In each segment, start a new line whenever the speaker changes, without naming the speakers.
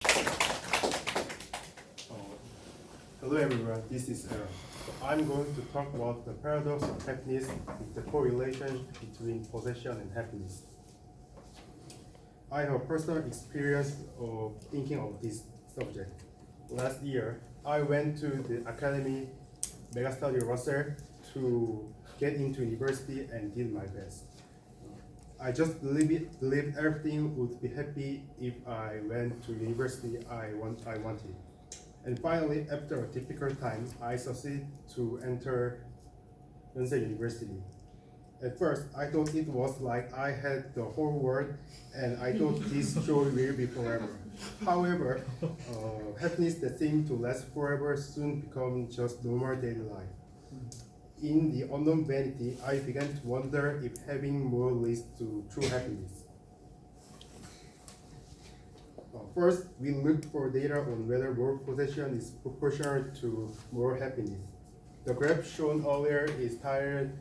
Uh, Hello everyone, this is Aaron. I'm going to talk about the paradox of happiness with the correlation between possession and happiness. I have personal experience of thinking of this subject. Last year, I went to the Academy Mega Study Russell to get into university and did my best. I just believed everything would be happy if I went to university I wanted. And finally, after a difficult time, I succeeded to enter Yonsei University. At first, I thought it was like I had the whole world, and I thought this joy will be forever. However, happiness that seemed to last forever soon became just normal daily life. In the unknown vanity, I began to wonder if having more leads to true happiness. First, we looked for data on whether more possession is proportional to more happiness. The graph shown earlier is titled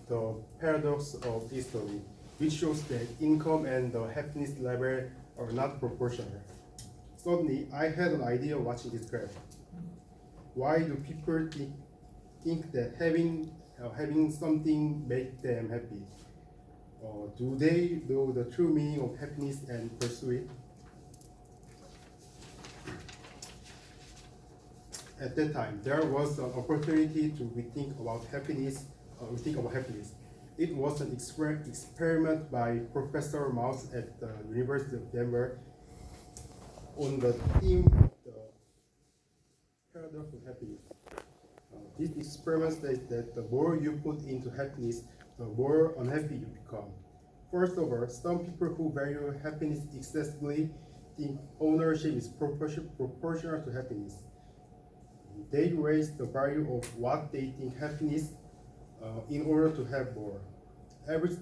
the paradox of history, which shows that income and the happiness level are not proportional. Suddenly, I had an idea watching this graph. Why do people think that having something make them happy? Do they know the true meaning of happiness and pursue it? At that time, there was an opportunity to rethink about happiness. It was an experiment by Professor Mouse at the University of Denver on the theme of the paradox of happiness. This experiment states that the more you put into happiness, the more unhappy you become. First of all, some people who value happiness excessively think ownership is proportional to happiness. They raise the value of what they think happiness in order to have more. Every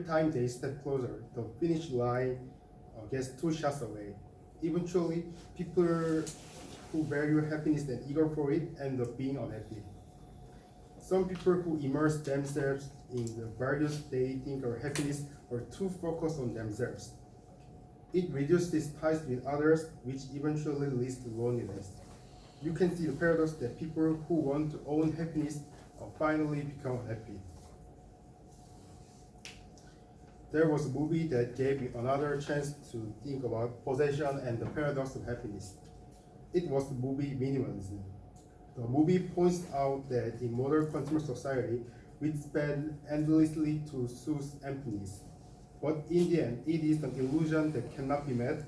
time they step closer, the finish line gets 2 shots away. Eventually, people who value happiness and eager for it end up being unhappy. Some people who immerse themselves in the values they think are happiness are too focused on themselves. It reduces ties with others, which eventually leads to loneliness. You can see the paradox that people who want to own happiness finally become happy. There was a movie that gave me another chance to think about possession and the paradox of happiness. It was the movie Minimalism. The movie points out that in modern consumer society, we spend endlessly to soothe emptiness. But in the end, it is an illusion that cannot be met.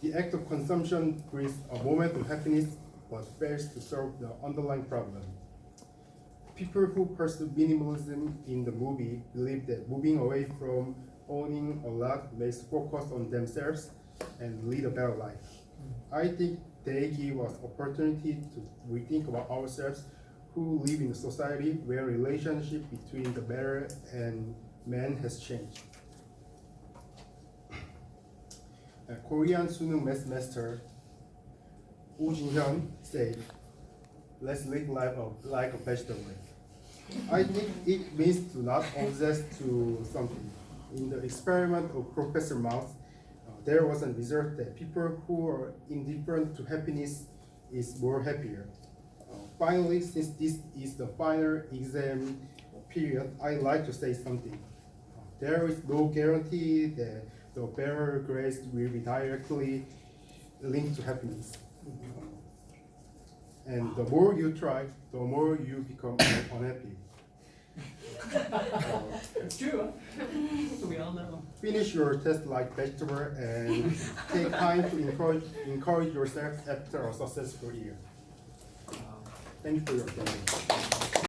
The act of consumption brings a moment of happiness, but fails to solve the underlying problem. People who pursue minimalism in the movie believe that moving away from owning a lot makes focus on themselves and lead a better life. I think they give us opportunity to rethink about ourselves who live in a society where relationship between the matter and man has changed. A Korean 수능 math master Oh Jin-hyun said, "Let's live life like a vegetable." I think it means to not obsess to something. In the experiment of Professor Mouse, there was a result that people who are indifferent to happiness is more happier. Finally, since this is the final exam period, I'd like to say something. There is no guarantee that the better grades will be directly linked to happiness. And the more you try, the more you become unhappy.
It's true. We all know.
Finish your test like vegetable and take time to encourage yourself after a successful year. Thank you for your attention.